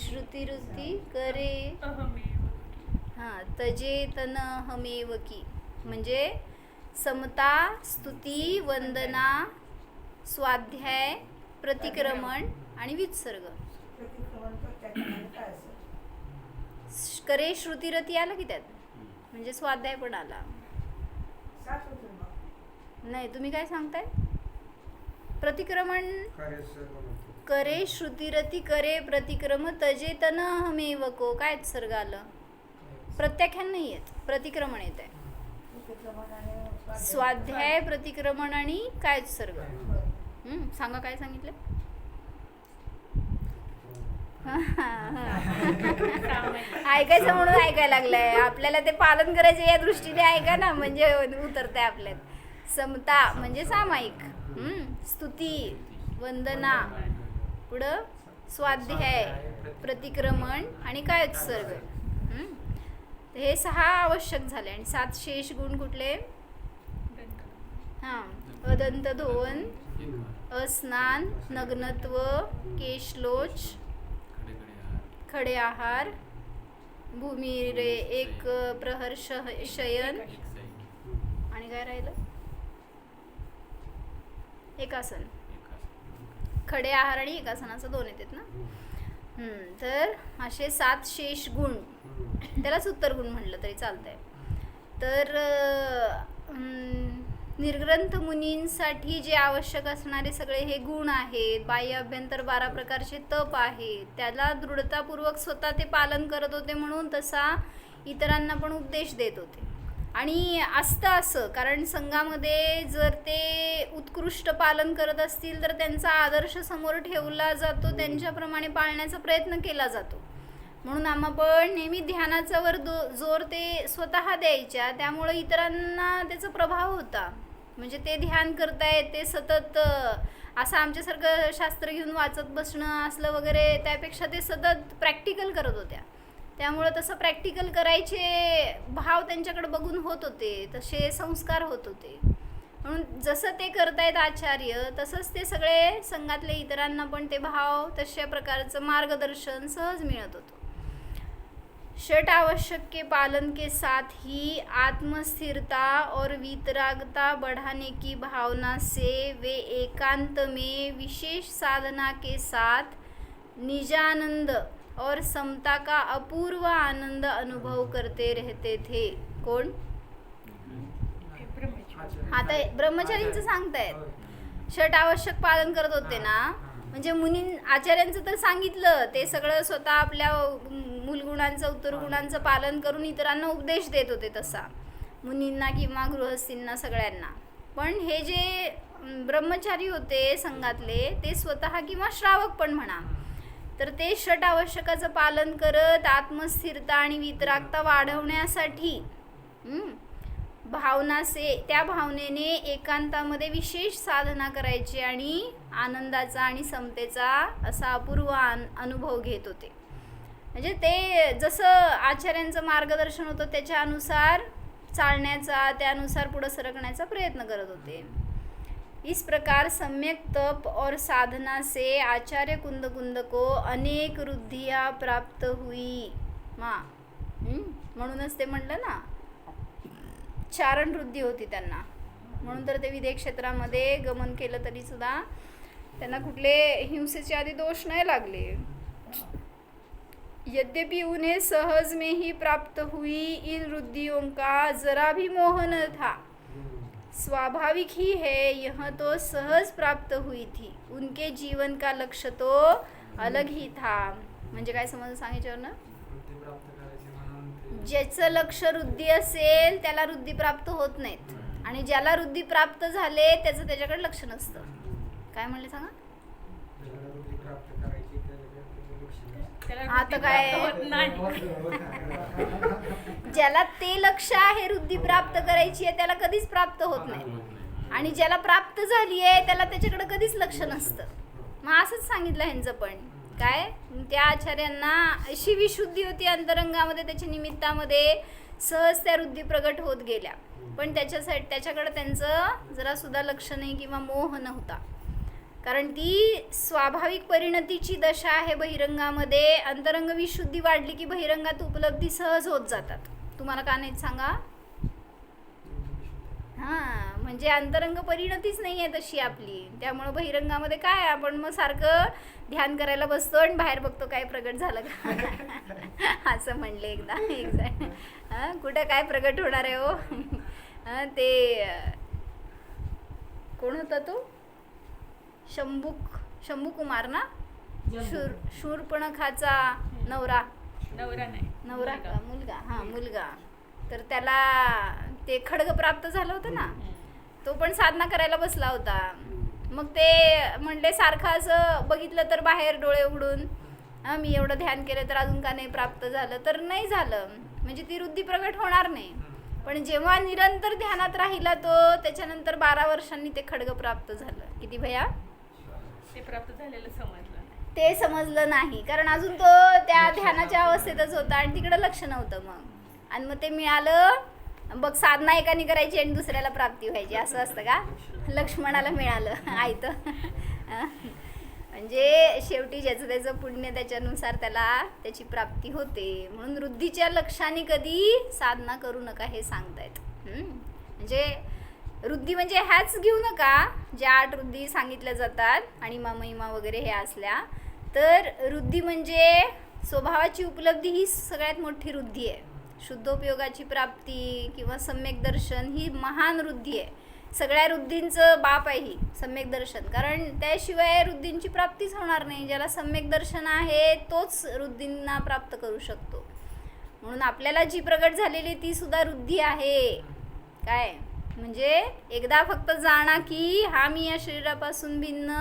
श्रुतिरुती करे तजे तन हमेव की. म्हणजे समता, स्तुती, वंदना, स्वाध्याय, प्रतिक्रमण आणि वित्सर्ग. करे श्रुतिरती आलं की त्यात, म्हणजे स्वाध्याय पण आला. नाही तुम्ही काय सांगताय? प्रतिक्रमण करे श्रुतिरती करे प्रतिक्रम तजे तन हमेव को. काय सर्ग आलं? प्रत्याख्यान नाही येत, प्रतिक्रमण येत आहे. स्वाध्याय, प्रतिक्रमण आणि काय सर्ग. सांगा काय सांगितलं? ऐकायचं म्हणून ऐकायला लागलंय. आपल्याला ते पालन करायचे या दृष्टीने ऐका ना, म्हणजे उतरतंय आपल्यात. समता म्हणजे सामायिक, स्तुती, वंदना, पुढं स्वाध्याय, प्रतिक्रमण आणि काय सर्ग. हे 6 आवश्यक झाले. आणि 7 शेष गुण कुठले? अदंत धोवन, अस्नान, नग्नत्व, केशलोच, खडे आहार, भूमी रे एक प्रहर शयन आणि काय राहिलं? एकासन. खडे आहार आणि एकासनाचं 2 येतात ना. तर असे 7 शेष गुण, त्यालाच उत्तर गुण म्हणलं तरी चालतंय. तर निर्ग्रंथ मुनींसाठी जे आवश्यक असणारे सगळे हे गुण आहेत, बाह्य अभ्यंतर 12 प्रकारचे तप आहेत, त्याला दृढतापूर्वक स्वतः ते पालन करत होते, म्हणून तसा इतरांना पण उपदेश देत होते. आणि असतं असं, कारण संघामध्ये जर ते उत्कृष्ट पालन करत असतील तर त्यांचा आदर्श समोर ठेवला जातो, त्यांच्याप्रमाणे पाळण्याचा प्रयत्न केला जातो. म्हणून आम्हा पण नेहमी ध्यानाचा वर जोर ते स्वतः द्यायच्या, त्यामुळं इतरांना त्याचा प्रभाव होता. म्हणजे ते ध्यान करतायत, ते सतत असं आमच्यासारखं शास्त्र घेऊन वाचत बसणं असलं वगैरे, त्यापेक्षा ते सतत प्रॅक्टिकल करत होत्या. त्यामुळं तसं प्रॅक्टिकल करायचे भाव त्यांच्याकडे बघून होत होते, तसे संस्कार होत होते. म्हणून जसं ते करतायत आचार्य, तसंच ते सगळे संघातले इतरांना पण ते भाव, तशा प्रकारचं मार्गदर्शन सहज मिळत होतं. षट आवश्यक के पालन के साथ ही आत्मस्थिरता और वीतरागता बढ़ाने की भावना से वे एकांत में विशेष साधना के साथ निजानंद और समता का अपूर्व आनंद अनुभव करते रहते थे. कोण? आता ब्रह्मचारींचं सांगतायत. षट आवश्यक पालन करत होते ना, म्हणजे आचार्यांचं तर सांगितलं, ते सगळं स्वतः आपल्या मूलगुणांचं उत्तरगुणांचं पालन करून इतरांना उपदेश देत होते, तसा मुनींना किंवा गृहस्थींना सगळ्यांना. पण हे जे ब्रह्मचारी होते संघातले, ते स्वतः किंवा श्रावक पण म्हणा, तर ते षट आवश्यकाचं पालन करत आत्मस्थिरता आणि वितरागता वाढवण्यासाठी त्या भावनेने एकांतामध्ये विशेष साधना करायची आणि आनंदाचा आणि समतेचा असा अपूर्व अनुभव घेत होते. म्हणजे ते जसं आचार्यांचं मार्गदर्शन होतं त्याच्यानुसार चालण्याचा, त्यानुसार पुढं सरकण्याचा प्रयत्न करत होते. इस प्रकार सम्यक तप और साधना से आचार्य कुंद को अनेक रुद्धिया प्राप्त हुई. म्हणूनच ते म्हणलं ना, चारण वृद्धी होती त्यांना. म्हणून तर ते विदेह क्षेत्रामध्ये गमन केलं तरी सुद्धा त्यांना कुठले हिंसेचे आधी दोष नाही लागले. यद्यपि उन्हें सहज में ही प्राप्त हुई इन रुद्धियों का जरा भी मोह न था, स्वाभाविक ही है, यह तो सहज प्राप्त हुई थी, उनके जीवन का लक्ष्य तो अलग ही था. म्हणजे काय समजून सांगायच्यावर ना, ज्याचं लक्ष रुद्धी असेल त्याला रुद्धी प्राप्त होत नाहीत, आणि ज्याला रुद्धी प्राप्त झाले त्याचं त्याच्याकडे लक्ष नसतं. काय म्हणले सांगा? आता काय, ज्याला ते लक्ष आहे रुद्धी प्राप्त करायची आहे त्याला कधीच प्राप्त होत नाही, आणि ज्याला प्राप्त झाली आहे त्याला त्याच्याकडे कधीच लक्ष नसतं. मग असंच सांगितलं ह्यांचं पण. काय, त्या आचार्यांना अशी विशुद्धी होती अंतरंगामध्ये, त्याच्या निमित्तामध्ये सहज त्या रुद्धी प्रगट होत गेल्या, पण त्याच्याकडे त्यांचं जरा सुद्धा लक्ष नाही किंवा मोह नव्हता. कारण ती स्वाभाविक परिणतीची दशा आहे बहिरंगामध्ये. अंतरंग विशुद्धी वाढली की बहिरंगात उपलब्धी सहज होत जातात. तुम्हाला का नाही सांगा? हां, म्हणजे अंतरंग परिणतीच नाही आहे तशी आपली, त्यामुळं बहिरंगामध्ये काय आपण मग सारखं ध्यान करायला बसतो आणि बाहेर बघतो काय प्रगट झालं का. असं म्हणले एकदा एक जण. कुठं काय प्रगट होणार आहे हो. ते कोण होता तो? शंभू कुमार ना, शूर्पणखाचा नवरा का मुलगा? हां, मुलगा. तर त्याला ते खड्ग प्राप्त झालं होतं ना, तो पण साधना करायला बसला होता. मग ते म्हणले सारखं असं बघितलं तर बाहेर डोळे उघडून, मी एवढं ध्यान केलं तर अजून का नाही प्राप्त झालं? तर नाही झालं, म्हणजे ती रुद्धी प्रगट होणार नाही. पण जेव्हा निरंतर ध्यानात राहिला तो, त्याच्यानंतर 12 वर्षांनी ते खड्ग प्राप्त झालं. किती भया? ते प्राप्त झालेलं समजलं नाही. ते समजलं नाही, कारण अजून तो त्या ध्यानाच्या अवस्थेतच होता आणि तिकडं लक्ष नव्हतं. मग ते मिळालं. बघ, साधना एकाने करायची आणि दुसऱ्याला प्राप्ती व्हायची, असं असतं का? लक्ष्मणाला मिळालं आयतं. म्हणजे शेवटी ज्याचं त्याचं पुण्य त्याच्यानुसार त्याला त्याची प्राप्ती होते. म्हणून वृद्धीच्या लक्षाने कधी साधना करू नका हे सांगतायत. म्हणजे रुद्धी म्हणजे ह्याच घेऊ नका ज्या 8 रुद्धी सांगितल्या जातात आणि महिमा वगैरे हे असल्या, तर रुद्धी म्हणजे स्वभावाची उपलब्धी ही सगळ्यात मोठी रुद्धी आहे. शुद्धोपयोगाची प्राप्ती किंवा सम्यक दर्शन ही महान रुद्धी आहे. सगळ्या रुद्धींचं बाप आहे ही सम्यक दर्शन, कारण त्याशिवाय रुद्धींची प्राप्तीच होणार नाही. ज्याला सम्यक दर्शन आहे तोच रुद्धींना प्राप्त करू शकतो. म्हणून आपल्याला जी प्रगट झालेली ती सुद्धा रुद्धी आहे. काय म्हणजे एकदा फक्त जाणा की हा मी या शरीरापासून भिन्न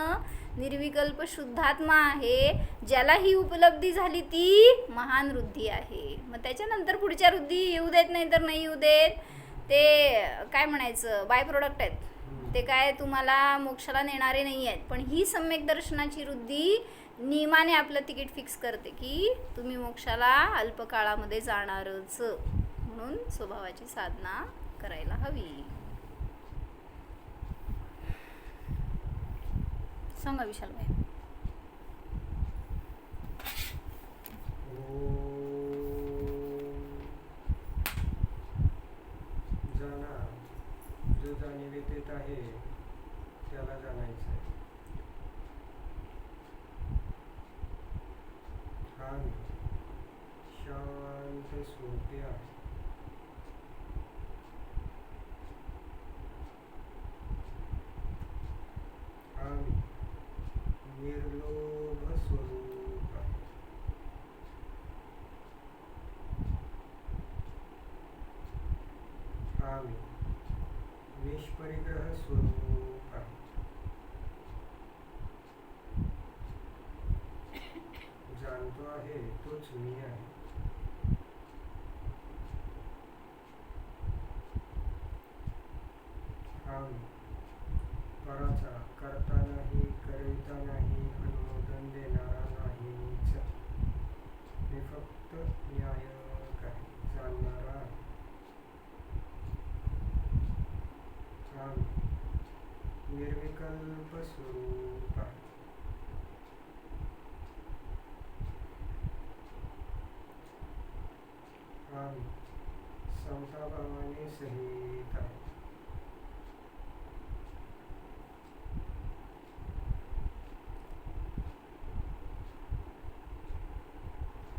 निर्विकल्प शुद्धात्मा आहे. ज्याला ही उपलब्धी झाली ती महान रुद्धी आहे. मग त्याच्यानंतर पुढच्या रुद्धी येऊ देत नाही तर नाही येऊ देत, ते काय म्हणायचं बाय प्रोडक्ट आहेत. ते काय तुम्हाला मोक्षाला नेणारे नाही आहेत. पण ही सम्यक दर्शनाची रुद्धी नियमाने आपलं तिकीट फिक्स करते की तुम्ही मोक्षाला अल्पकाळामध्ये जाणारच. म्हणून स्वभावाची साधना करायला हवी. सांगा विशाल भाई. जाणा जो जाणीवेत आहे त्याला जाणायचं आहे. हा मी शांत स्वरूपी आहे. हा मी निर्लोभ स्वरूप आहे. हा मी निष्परिग्रह स्वरूप आहे. जाणतो आहे तोच मी आहे. हा मी पराचा करता नाही, करविता नाही, अनुमोदन देणारा नाहीच. मी फक्त न्यायक आहे, जाणणारा आहे. हा मी निर्विकल्प स्वरूप आहे. हा मी समताभावाने सहित आहे.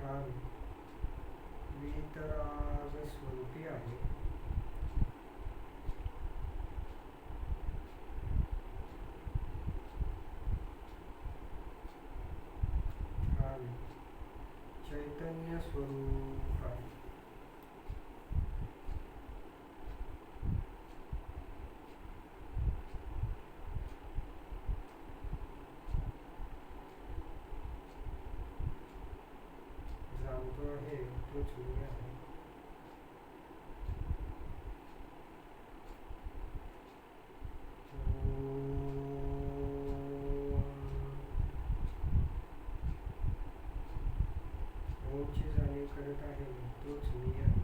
हा मी वीतराग स्वरूपी आहे. हा मी चैतन्य स्वरूप आहे. जाणतो आहे तोच मी आहे. ओमची जाणीव करत आहे तोच मी आहे.